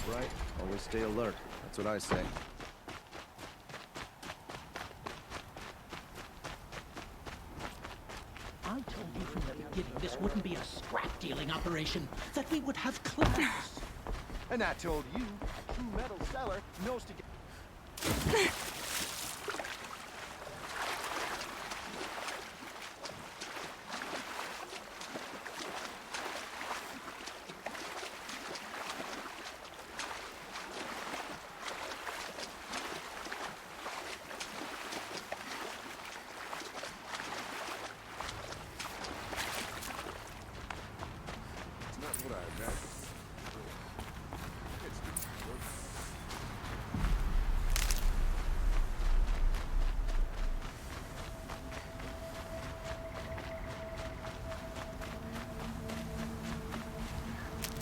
bright, always stay alert. That's what I say. I told you from the beginning this wouldn't be a scrap-dealing operation, that we would have class. And I told you, a true metal seller knows to get...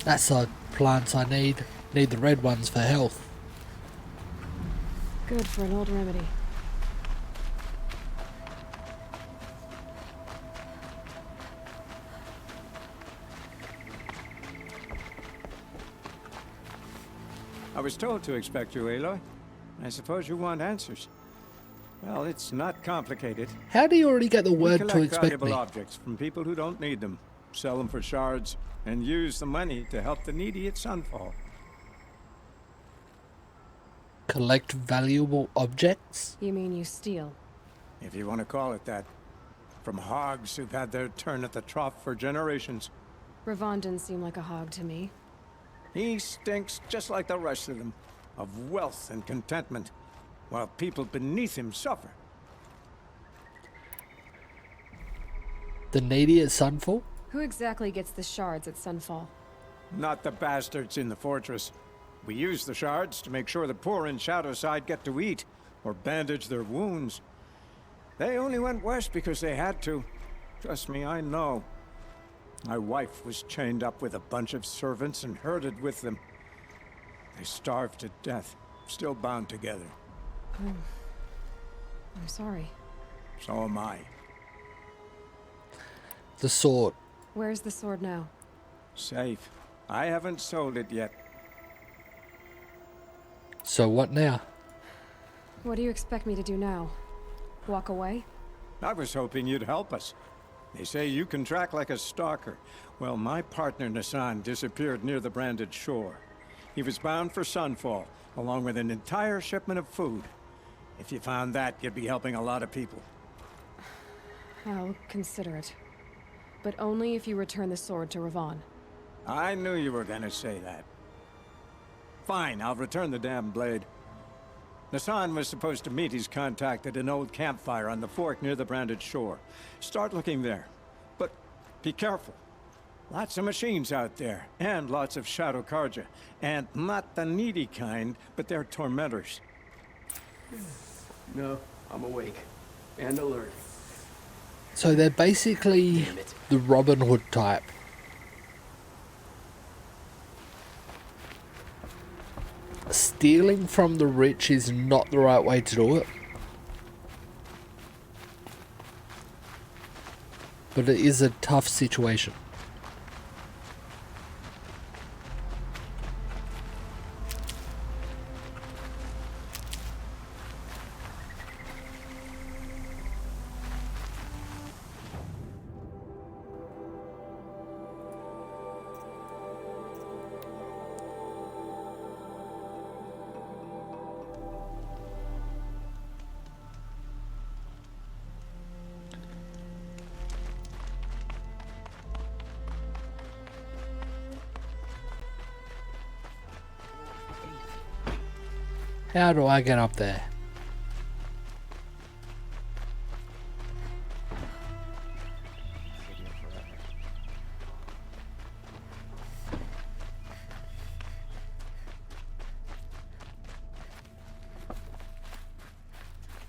That's the plants I need. Need the red ones for health. Good for an old remedy. I was told to expect you, Aloy. I suppose you want answers. Well, it's not complicated. How do you already get the We word to collect expect valuable me? objects from people who don't need them, sell them for shards, and use the money to help the needy at Sunfall. Collect valuable objects? You mean you steal? If you want to call it that. From hogs who've had their turn at the trough for generations. Ravon didn't seem like a hog to me. He stinks just like the rest of them, of wealth and contentment, while people beneath him suffer. The needy at Sunfall? Who exactly gets the shards at Sunfall? Not the bastards in the fortress. We use the shards to make sure the poor in Shadowside get to eat, or bandage their wounds. They only went west because they had to. Trust me, I know. My wife was chained up with a bunch of servants and herded with them. They starved to death, still bound together. I'm sorry. So am I. The sword. Where's the sword now? Safe. I haven't sold it yet. So what now? What do you expect me to do now? Walk away? I was hoping you'd help us. They say you can track like a stalker. Well, my partner Nassan disappeared near the branded shore. He was bound for Sunfall, along with an entire shipment of food. If you found that, you'd be helping a lot of people. I'll consider it. But only if you return the sword to Ravon. I knew you were gonna say that. Fine, I'll return the damn blade. Nassan was supposed to meet his contact at an old campfire on the fork near the branded shore. Start looking there. But be careful. Lots of machines out there, and lots of Shadow Karja. And not the needy kind, but they're tormentors. No, I'm awake. And alert. So they're basically Damn it. the Robin Hood type. Stealing from the rich is not the right way to do it. But it is a tough situation. How do I get up there?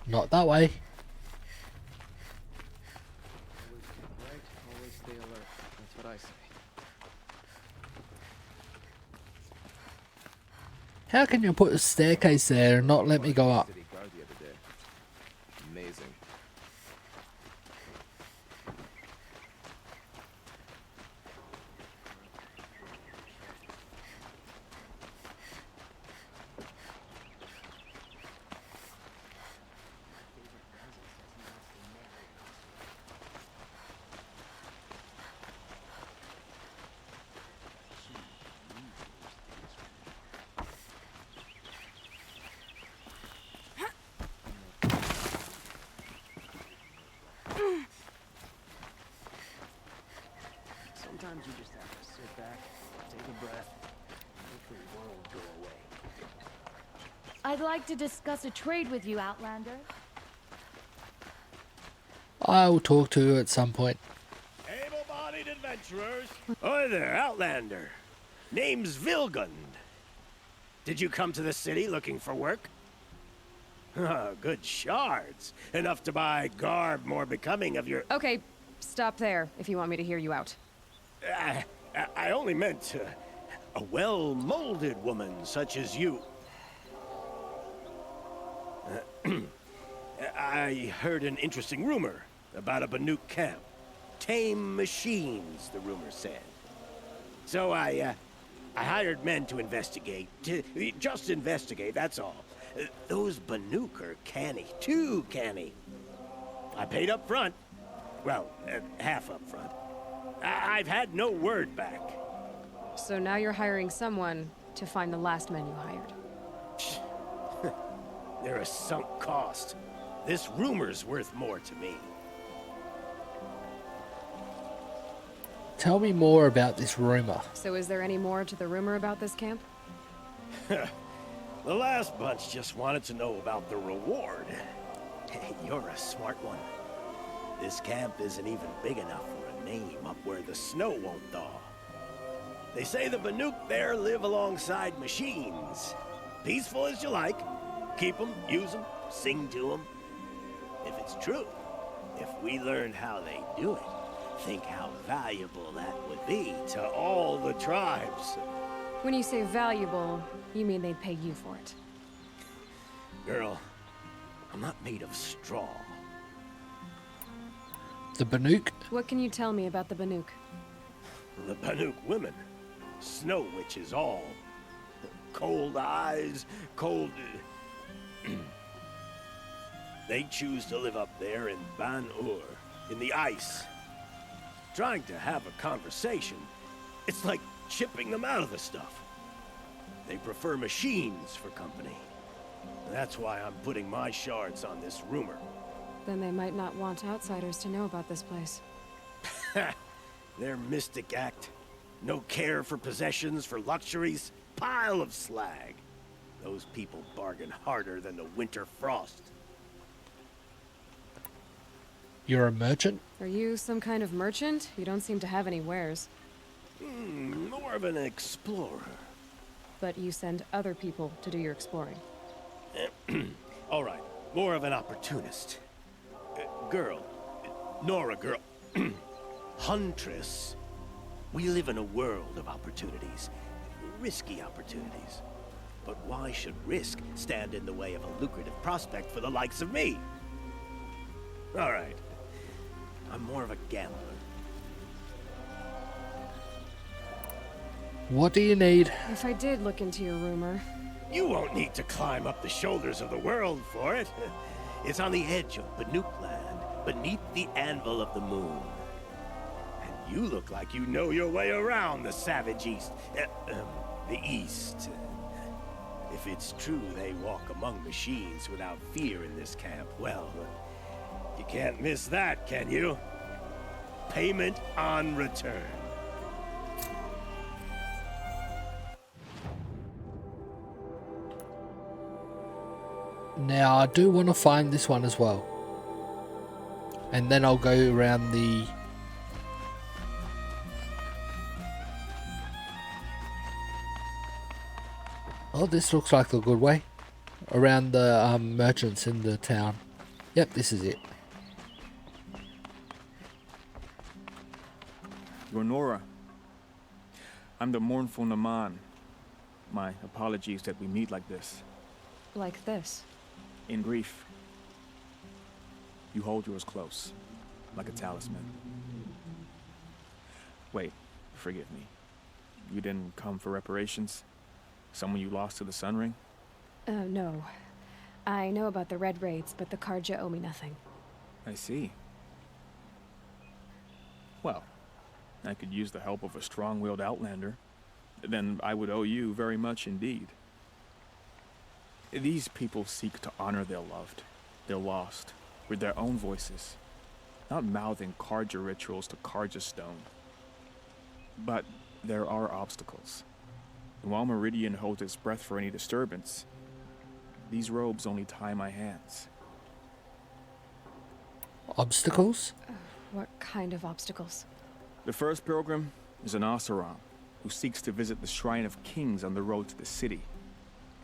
Not that way. Always keep bright, always stay alert. That's what I say. How can you put a staircase there and not let me go up? City guard the other day. Amazing. Sometimes you just have to sit back, take a breath, make the world go away. I'd like to discuss a trade with you, Outlander. I will talk to you at some point. Able-bodied adventurers. Oi there, Outlander. Name's Vilgund. Did you come to the city looking for work? Good shards. Enough to buy garb more becoming of your... Okay, stop there if you want me to hear you out. I only meant a well-molded woman such as you. I heard an interesting rumor about a Banuk camp. Tame machines, the rumor said. So I hired men to investigate. Just investigate, that's all. Those Banuk are canny, too canny. I paid up front. Well, half up front. I've had no word back. So now you're hiring someone to find the last men you hired. They're a sunk cost. This rumor's worth more to me. Tell me more about this rumor. So is there any more to the rumor about this camp? The last bunch just wanted to know about the reward. Hey, you're a smart one. This camp isn't even big enough for a name up where the snow won't thaw. They say the Banuk there live alongside machines. Peaceful as you like. Keep them, use them, sing to them. If it's true, if we learned how they do it, think how valuable that would be to all the tribes. When you say valuable, you mean they'd pay you for it. Girl, I'm not made of straw. The Banuk? What can you tell me about the Banuk? The Banuk women, snow witches all. Cold eyes, cold... They choose to live up there in Ban-Ur, in the ice. Trying to have a conversation, it's like chipping them out of the stuff. They prefer machines for company. That's why I'm putting my shards on this rumor. Then they might not want outsiders to know about this place. Their mystic act. No care for possessions, for luxuries. Pile of slag. Those people bargain harder than the winter frost. You're a merchant? Are you some kind of merchant? You don't seem to have any wares. More of an explorer. But you send other people to do your exploring. All right, more of an opportunist. Girl. Nora, girl. Huntress. We live in a world of opportunities. Risky opportunities. But why should risk stand in the way of a lucrative prospect for the likes of me? All right. I'm more of a gambler. What do you need? If I did look into your rumor... You won't need to climb up the shoulders of the world for it. It's on the edge of Banuk land, beneath the anvil of the moon. And you look like you know your way around the savage east. The east. If it's true they walk among machines without fear in this camp, well, you can't miss that, can you? Payment on return. Now, I do want to find this one as well. And then I'll go around the... Oh, this looks like a good way. Around the merchants in the town. Yep, this is it. You're Nora. I'm the mournful Naman. My apologies that we meet like this. Like this. In grief. You hold yours close, like a talisman. Wait, forgive me. You didn't come for reparations? Someone you lost to the Sun Ring? No. I know about the Red Raids, but the Karja owe me nothing. I see. Well, I could use the help of a strong-willed outlander. Then I would owe you very much indeed. These people seek to honor their loved, their lost, with their own voices, not mouthing Karja rituals to Karja stone. But there are obstacles. And while Meridian holds its breath for any disturbance, these robes only tie my hands. Obstacles? What kind of obstacles? The first pilgrim is an Oseram who seeks to visit the Shrine of Kings on the road to the city.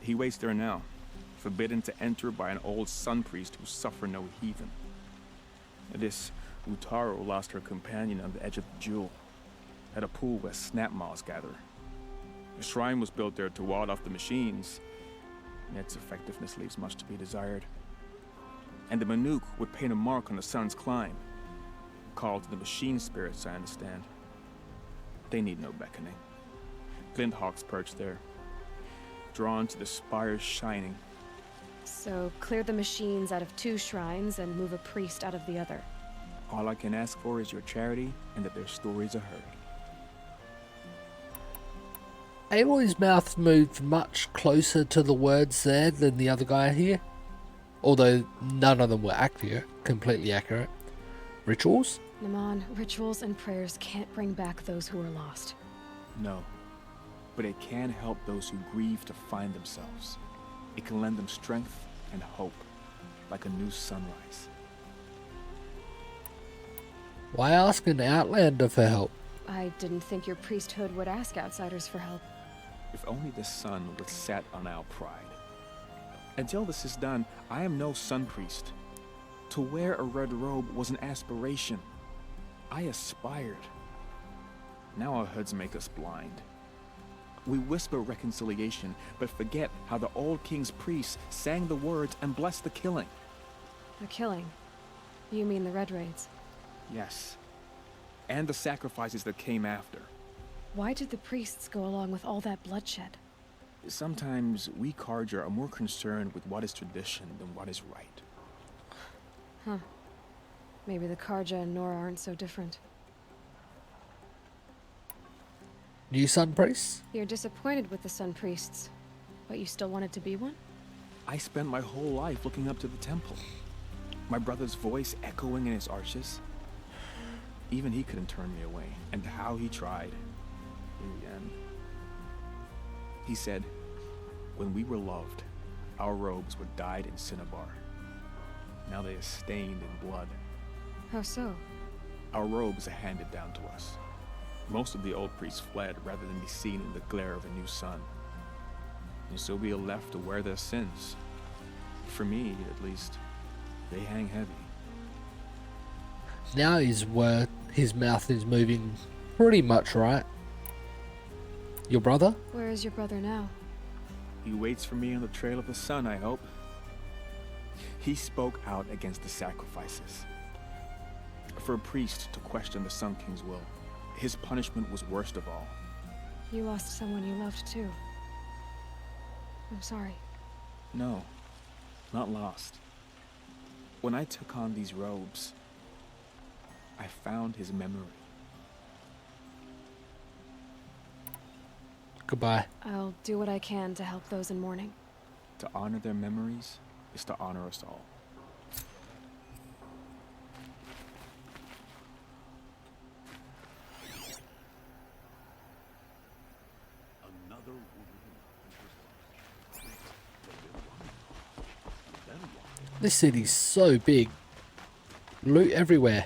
He waits there now, forbidden to enter by an old sun priest who suffered no heathen. This Utaro lost her companion on the edge of the jewel, at a pool where snap moths gather. The shrine was built there to ward off the machines, yet its effectiveness leaves much to be desired. And the Manuk would paint a mark on the sun's climb, called to the machine spirits, I understand. They need no beckoning. Glint hawks perch there, drawn to the spires shining. So, clear the machines out of 2 shrines and move a priest out of the other. All I can ask for is your charity and that their stories are heard. Aloy's mouth moved much closer to the words there than the other guy here. Although none of them were accurate, completely accurate. Rituals? Naman, rituals and prayers can't bring back those who are lost. No, but it can help those who grieve to find themselves. It can lend them strength and hope, like a new sunrise. Why ask an outlander for help? I didn't think your priesthood would ask outsiders for help. If only the sun would set on our pride. Until this is done, I am no sun priest. To wear a red robe was an aspiration. I aspired. Now our hoods make us blind. We whisper reconciliation, but forget how the old king's priests sang the words and blessed the killing. The killing? You mean the Red Raids? Yes. And the sacrifices that came after. Why did the priests go along with all that bloodshed? Sometimes we Karja are more concerned with what is tradition than what is right. Huh. Maybe the Karja and Nora aren't so different. New sun priests? You're disappointed with the Sun Priests, but you still wanted to be one? I spent my whole life looking up to the temple. My brother's voice echoing in his arches. Even he couldn't turn me away, and how he tried. In the end. He said, when we were loved, our robes were dyed in cinnabar. Now they are stained in blood. How so? Our robes are handed down to us. Most of the old priests fled rather than be seen in the glare of a new sun. And so we are left to wear their sins. For me, at least, they hang heavy. Now his mouth is moving pretty much right. Your brother? Where is your brother now? He waits for me on the trail of the sun, I hope. He spoke out against the sacrifices. For a priest to question the Sun King's will, his punishment was worst of all. You lost someone you loved too. I'm sorry. No, not lost. When I took on these robes, I found his memory. Goodbye. I'll do what I can to help those in mourning. To honor their memories is to honor us all. This city's so big. Loot everywhere.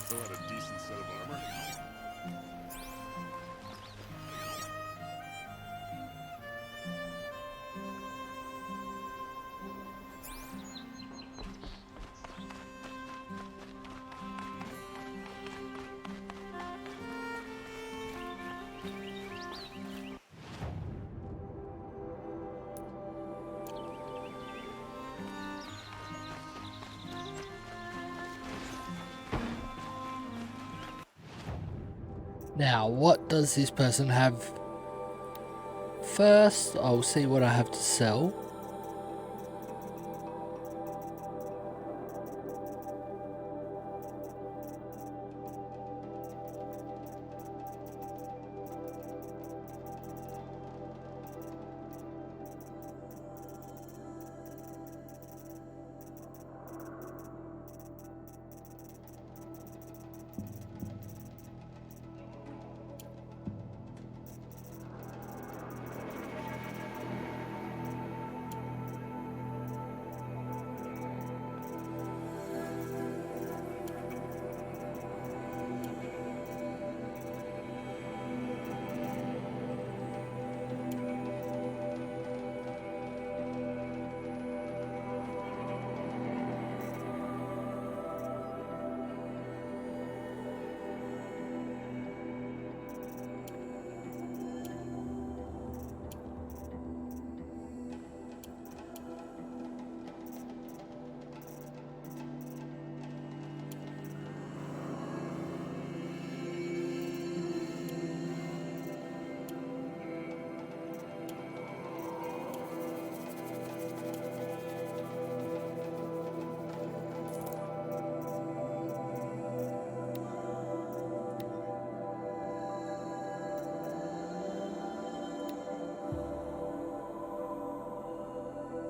fill out a decent set of armor? Now, what does this person have? First, I'll see what I have to sell.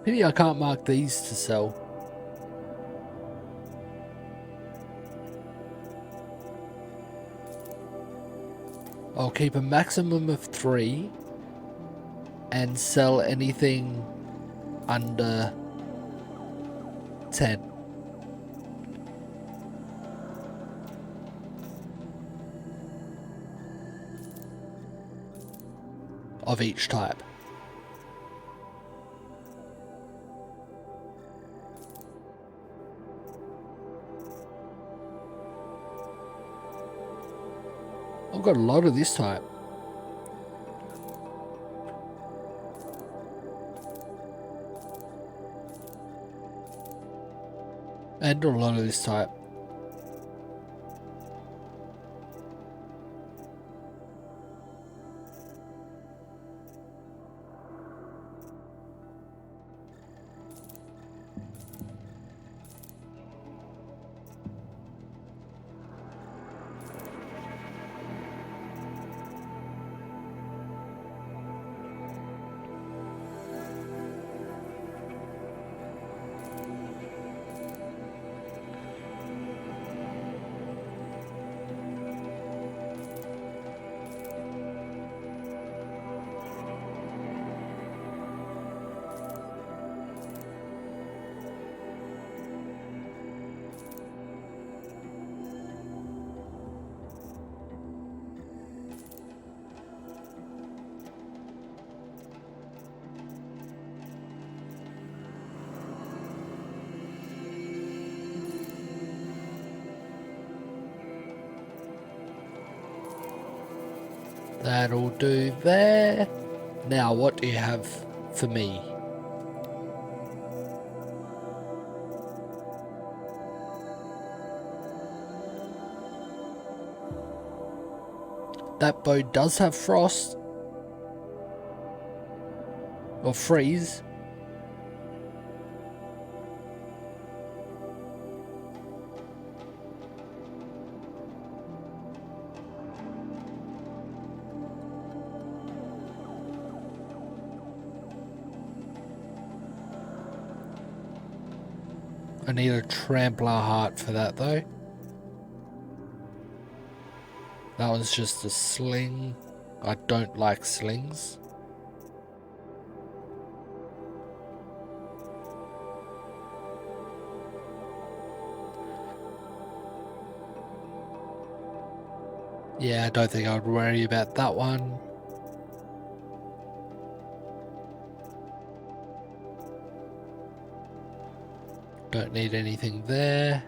Maybe I can't mark these to sell. I'll keep a maximum of 3 and sell anything under 10. Of each type. I've got a lot of this type. And a lot of this type. That'll do there. Now, what do you have for me? That bow does have frost. Or freeze. I need a trampler heart for that though. That one's just a sling. I don't like slings. Yeah, I don't think I would worry about that one. Don't need anything there.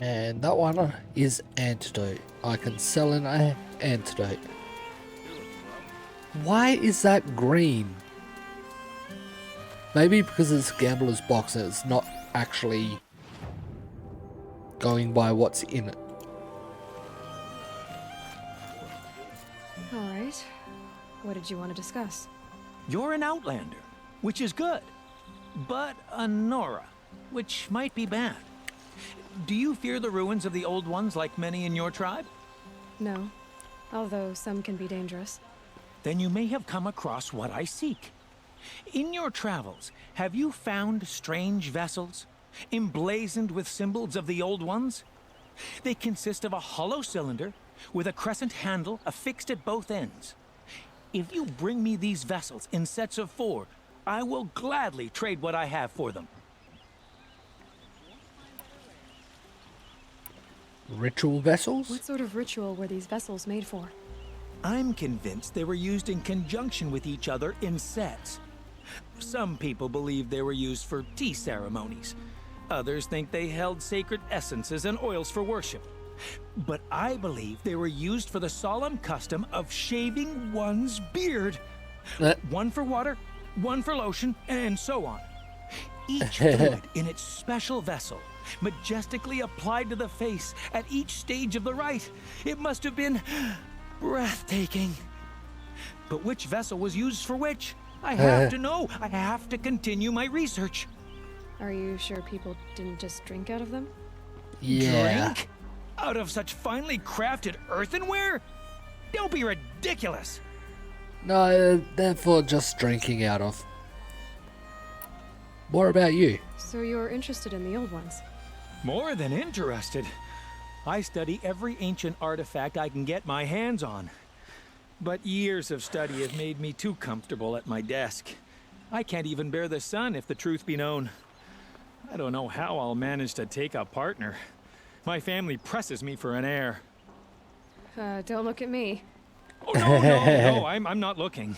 And that one is antidote. I can sell an antidote. Why is that green? Maybe because it's a gambler's box and it's not actually going by what's in it. Alright. What did you want to discuss? You're an outlander, which is good. But a Nora, which might be bad. Do you fear the ruins of the Old Ones like many in your tribe? No. Although some can be dangerous. Then you may have come across what I seek. In your travels, have you found strange vessels, emblazoned with symbols of the Old Ones? They consist of a hollow cylinder with a crescent handle affixed at both ends. If you bring me these vessels in sets of 4, I will gladly trade what I have for them. Ritual vessels? What sort of ritual were these vessels made for? I'm convinced they were used in conjunction with each other in sets. Some people believe they were used for tea ceremonies. Others think they held sacred essences and oils for worship. But I believe they were used for the solemn custom of shaving one's beard. One for water, one for lotion, and so on. Each fluid in its special vessel, majestically applied to the face at each stage of the rite. It must have been breathtaking. But which vessel was used for which? I have to know. I have to continue my research. Are you sure people didn't just drink out of them? Yeah. Drink? Out of such finely crafted earthenware? Don't be ridiculous. No, therefore just drinking out of. What about you? So you're interested in the old ones? More than interested. I study every ancient artifact I can get my hands on. But years of study have made me too comfortable at my desk. I can't even bear the sun, if the truth be known. I don't know how I'll manage to take a partner. My family presses me for an heir. Don't look at me. Oh, no, I'm not looking.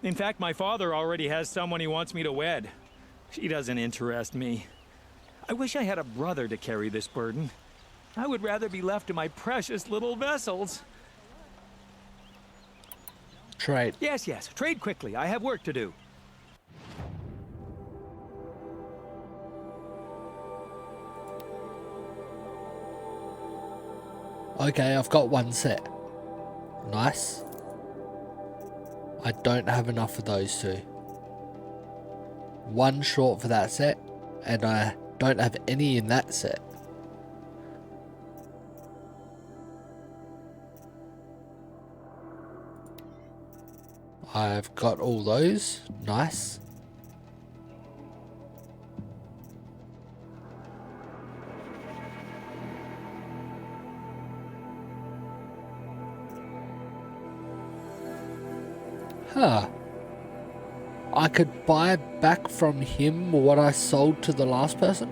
In fact, my father already has someone he wants me to wed. She doesn't interest me. I wish I had a brother to carry this burden. I would rather be left to my precious little vessels. Trade. Yes, trade quickly. I have work to do. Okay, I've got one set. Nice. I don't have enough of those two. One short for that set, and I don't have any in that set. I've got all those. Nice. Huh. I could buy back from him what I sold to the last person?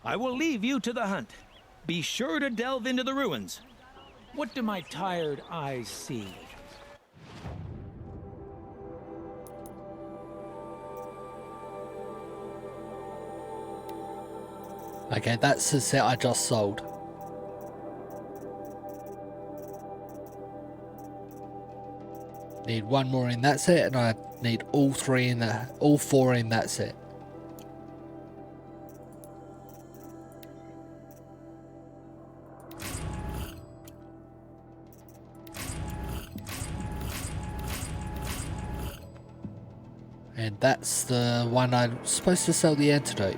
I will leave you to the hunt. Be sure to delve into the ruins. What do my tired eyes see? Okay, that's the set I just sold. Need one more in that set, and I need all four in that set. And that's the one I'm supposed to sell the antidote.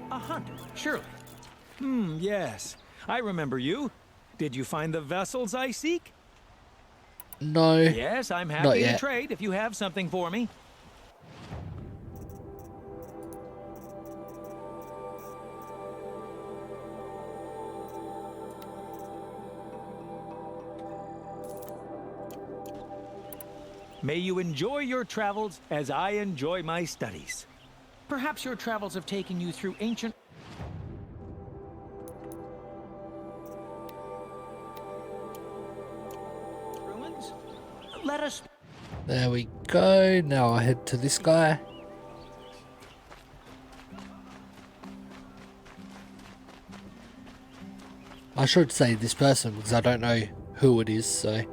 A hunter, surely. Yes. I remember you. Did you find the vessels I seek? No. Yes, I'm not happy to yet. trade if you have something for me. May you enjoy your travels as I enjoy my studies. Perhaps your travels have taken you through ancient ruins. Let us... There we go. Now I head to this guy. I should say this person because I don't know who it is, so...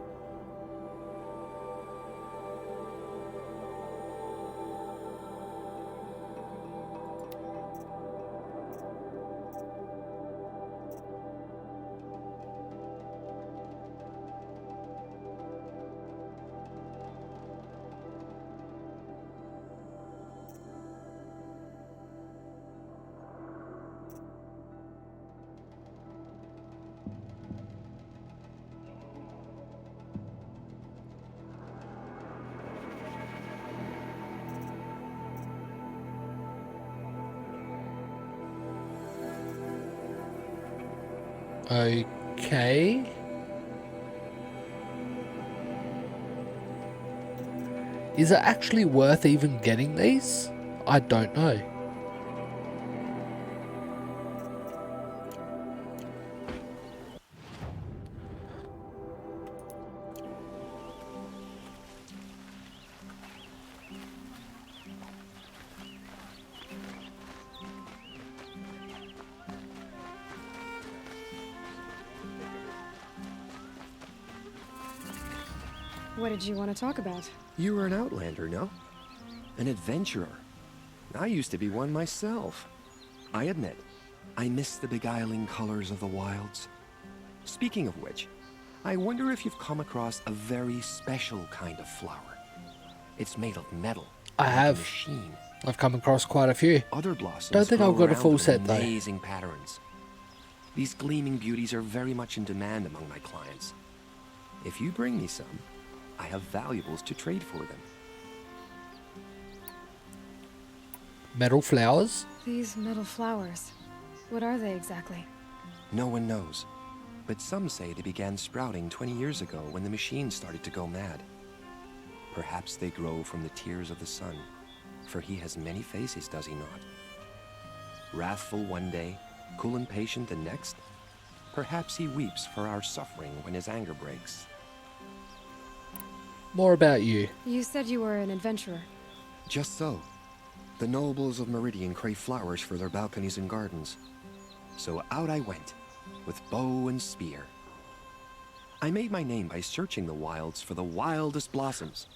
Okay. Is it actually worth even getting these? I don't know. What did you want to talk about? You were an outlander, no? An adventurer. I used to be one myself. I admit, I miss the beguiling colors of the wilds. Speaking of which, I wonder if you've come across a very special kind of flower. It's made of metal. I like a have. machine. I've come across quite a few. Other blossoms Don't think grow I've got a around full them in set though. amazing patterns. These gleaming beauties are very much in demand among my clients. If you bring me some, I have valuables to trade for them. Metal flowers? These metal flowers. What are they exactly? No one knows, but some say they began sprouting 20 years ago when the machine started to go mad. Perhaps they grow from the tears of the sun, for he has many faces, does he not? Wrathful one day, cool and patient the next. Perhaps he weeps for our suffering when his anger breaks. More about you. You said you were an adventurer. Just so. The nobles of Meridian crave flowers for their balconies and gardens. So out I went, with bow and spear. I made my name by searching the wilds for the wildest blossoms.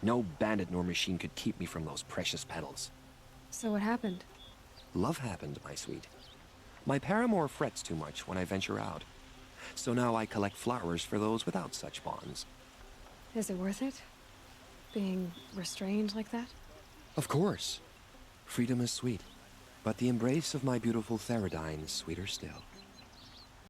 No bandit nor machine could keep me from those precious petals. So what happened? Love happened, my sweet. My paramour frets too much when I venture out. So now I collect flowers for those without such bonds. Is it worth it? Being restrained like that? Of course. Freedom is sweet, but the embrace of my beautiful Theradine is sweeter still.